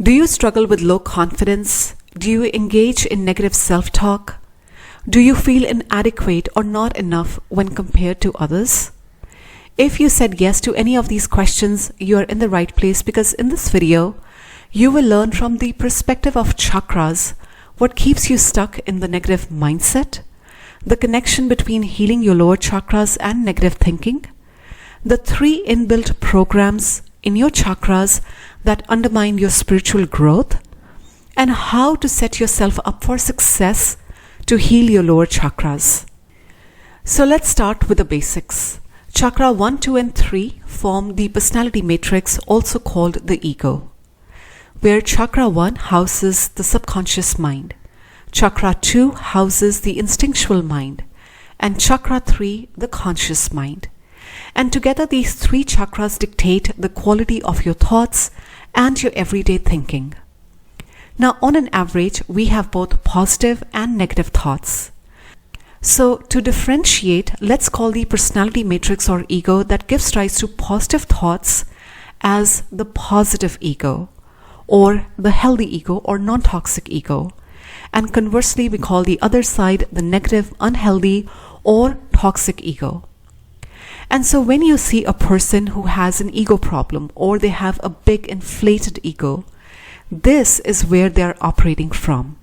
Do you struggle with low confidence? Do you engage in negative self-talk? Do you feel inadequate or not enough when compared to others? If you said yes to any of these questions, you are in the right place, because in this video, you will learn from the perspective of chakras what keeps you stuck in the negative mindset, the connection between healing your lower chakras and negative thinking, the 3 inbuilt programs in your chakras that undermine your spiritual growth, and how to set yourself up for success to heal your lower chakras. So let's start with the basics. Chakra 1, 2, and 3 form the personality matrix, also called the ego, where chakra 1 houses the subconscious mind, chakra 2 houses the instinctual mind, and chakra 3 the conscious mind. And together these 3 chakras dictate the quality of your thoughts and your everyday thinking. Now, on an average, we have both positive and negative thoughts. So to differentiate, let's call the personality matrix or ego that gives rise to positive thoughts as the positive ego, or the healthy ego or non-toxic ego. And conversely, we call the other side the negative, unhealthy or toxic ego. And so when you see a person who has an ego problem, or they have a big inflated ego, this is where they're operating from.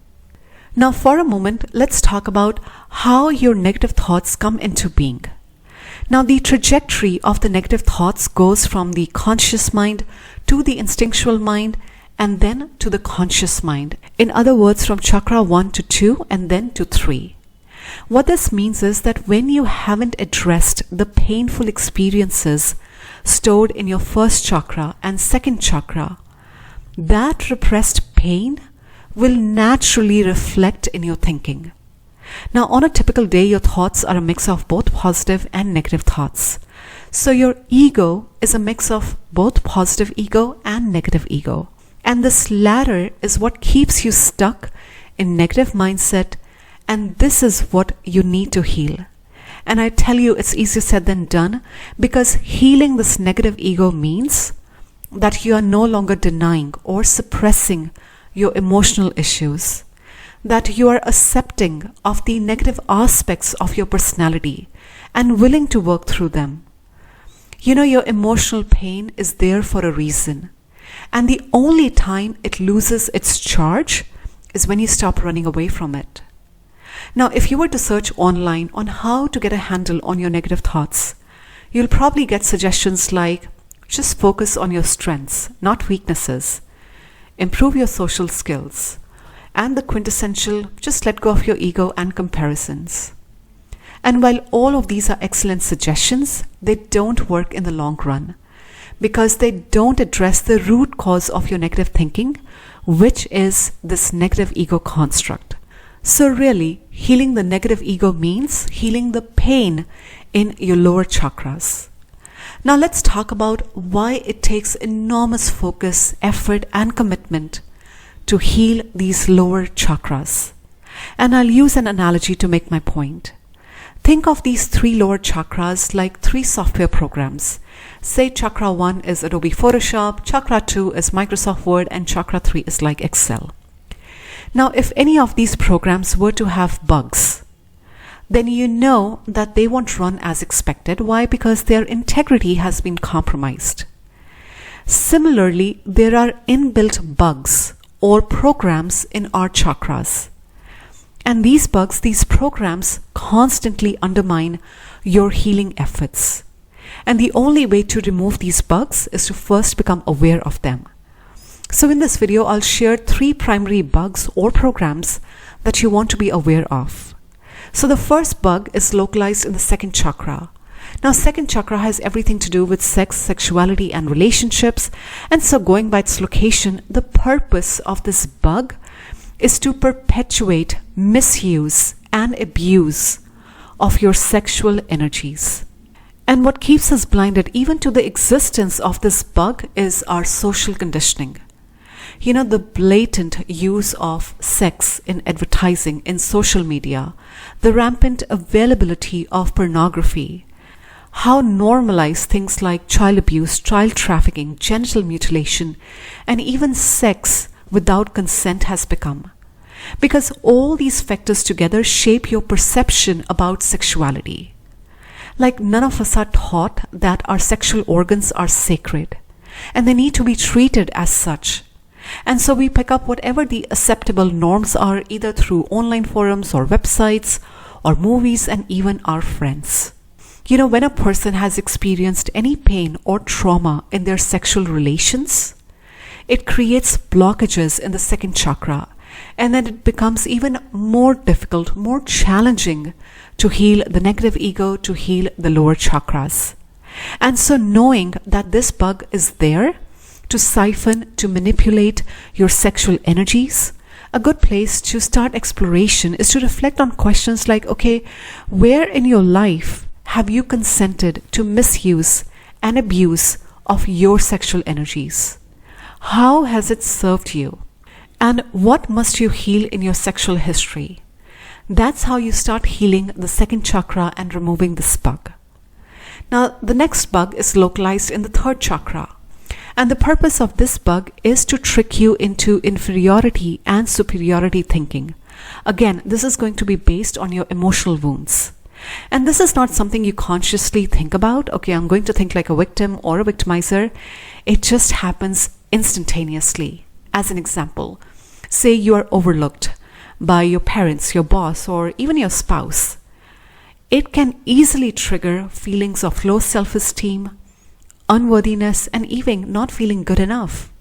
Now for a moment, let's talk about how your negative thoughts come into being. Now the trajectory of the negative thoughts goes from the conscious mind to the instinctual mind and then to the conscious mind. In other words, from chakra 1 to 2 and then to 3. What this means is that when you haven't addressed the painful experiences stored in your first chakra and second chakra, that repressed pain will naturally reflect in your thinking. Now, on a typical day, your thoughts are a mix of both positive and negative thoughts. So your ego is a mix of both positive ego and negative ego. And this latter is what keeps you stuck in negative mindset, and this is what you need to heal. And I tell you, it's easier said than done, because healing this negative ego means that you are no longer denying or suppressing your emotional issues, that you are accepting of the negative aspects of your personality and willing to work through them. You know, your emotional pain is there for a reason, and the only time it loses its charge is when you stop running away from it. Now, if you were to search online on how to get a handle on your negative thoughts, you'll probably get suggestions like, just focus on your strengths, not weaknesses. Improve your social skills. And the quintessential, just let go of your ego and comparisons. And while all of these are excellent suggestions, they don't work in the long run, because they don't address the root cause of your negative thinking, which is this negative ego construct. So really, healing the negative ego means healing the pain in your lower chakras. Now let's talk about why it takes enormous focus, effort, and commitment to heal these lower chakras. And I'll use an analogy to make my point. Think of these 3 lower chakras like 3 software programs. Say chakra 1 is Adobe Photoshop, chakra 2 is Microsoft Word, and chakra 3 is like Excel. Now, if any of these programs were to have bugs, then you know that they won't run as expected. Why? Because their integrity has been compromised. Similarly, there are inbuilt bugs or programs in our chakras. And these bugs, these programs constantly undermine your healing efforts. And the only way to remove these bugs is to first become aware of them. So in this video, I'll share 3 primary bugs or programs that you want to be aware of. So the first bug is localized in the second chakra. Now, second chakra has everything to do with sex, sexuality, and relationships. And so going by its location, the purpose of this bug is to perpetuate misuse and abuse of your sexual energies. And what keeps us blinded even to the existence of this bug is our social conditioning. You know, the blatant use of sex in advertising, in social media, the rampant availability of pornography, how normalized things like child abuse, child trafficking, genital mutilation, and even sex without consent has become. Because all these factors together shape your perception about sexuality. Like none of us are taught that our sexual organs are sacred and they need to be treated as such. And so we pick up whatever the acceptable norms are, either through online forums or websites or movies and even our friends. You know, when a person has experienced any pain or trauma in their sexual relations, it creates blockages in the second chakra, and then it becomes even more difficult, more challenging to heal the negative ego, to heal the lower chakras. And so knowing that this bug is there to siphon, to manipulate your sexual energies, a good place to start exploration is to reflect on questions like, okay, where in your life have you consented to misuse and abuse of your sexual energies? How has it served you? And what must you heal in your sexual history? That's how you start healing the second chakra and removing this bug. Now, the next bug is localized in the third chakra. And the purpose of this bug is to trick you into inferiority and superiority thinking. Again, this is going to be based on your emotional wounds. And this is not something you consciously think about. Okay, I'm going to think like a victim or a victimizer. It just happens instantaneously. As an example, say you are overlooked by your parents, your boss, or even your spouse. It can easily trigger feelings of low self-esteem, unworthiness, and even not feeling good enough.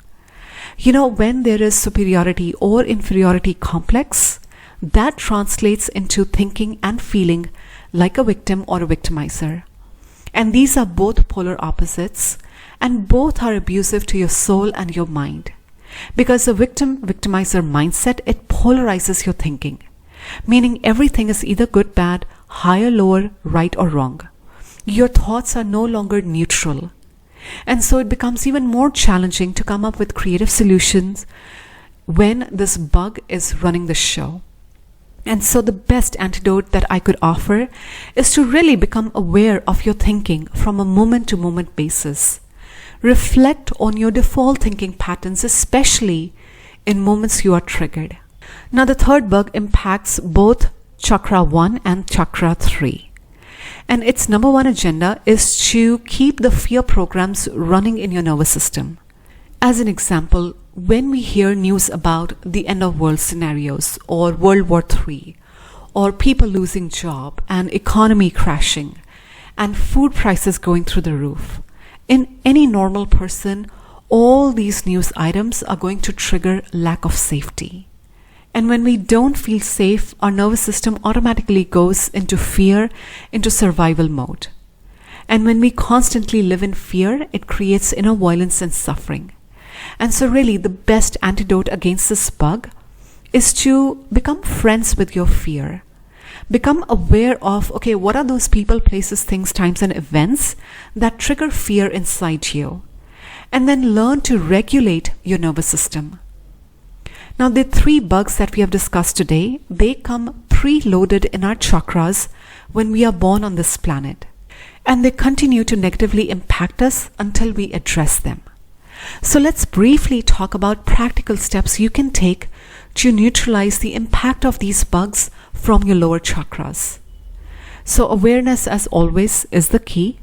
You know, when there is superiority or inferiority complex, that translates into thinking and feeling like a victim or a victimizer. And these are both polar opposites, and both are abusive to your soul and your mind. Because the victimizer mindset, it polarizes your thinking, meaning everything is either good, bad, high or lower, right or wrong. Your thoughts are no longer neutral. And so it becomes even more challenging to come up with creative solutions when this bug is running the show. And so the best antidote that I could offer is to really become aware of your thinking from a moment-to-moment basis. Reflect on your default thinking patterns, especially in moments you are triggered. Now, the third bug impacts both chakra 1 and chakra 3. And its number one agenda is to keep the fear programs running in your nervous system. As an example, when we hear news about the end of world scenarios or World War III, or people losing job and economy crashing and food prices going through the roof, in any normal person, all these news items are going to trigger lack of safety. And when we don't feel safe, our nervous system automatically goes into fear, into survival mode. And when we constantly live in fear, it creates inner violence and suffering. And so really the best antidote against this bug is to become friends with your fear. Become aware of, okay, what are those people, places, things, times, and events that trigger fear inside you? And then learn to regulate your nervous system. Now, the three bugs that we have discussed today, they come preloaded in our chakras when we are born on this planet. And they continue to negatively impact us until we address them. So let's briefly talk about practical steps you can take to neutralize the impact of these bugs from your lower chakras. So awareness, as always, is the key.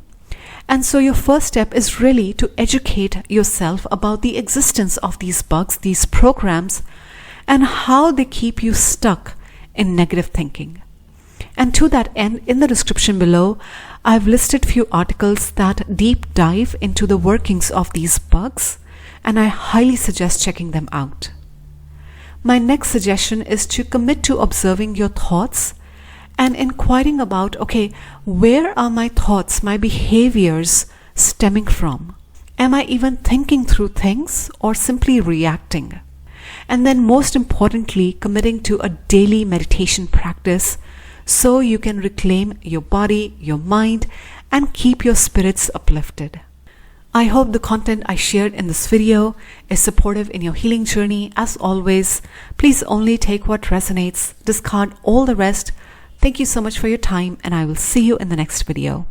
And so your first step is really to educate yourself about the existence of these bugs, these programs, and how they keep you stuck in negative thinking. And to that end, in the description below, I've listed few articles that deep dive into the workings of these bugs, and I highly suggest checking them out. My next suggestion is to commit to observing your thoughts and inquiring about, okay, where are my thoughts, my behaviors stemming from? Am I even thinking through things or simply reacting? And then most importantly, committing to a daily meditation practice so you can reclaim your body, your mind, and keep your spirits uplifted. I hope the content I shared in this video is supportive in your healing journey. As always, please only take what resonates, discard all the rest. Thank you so much for your time, and I will see you in the next video.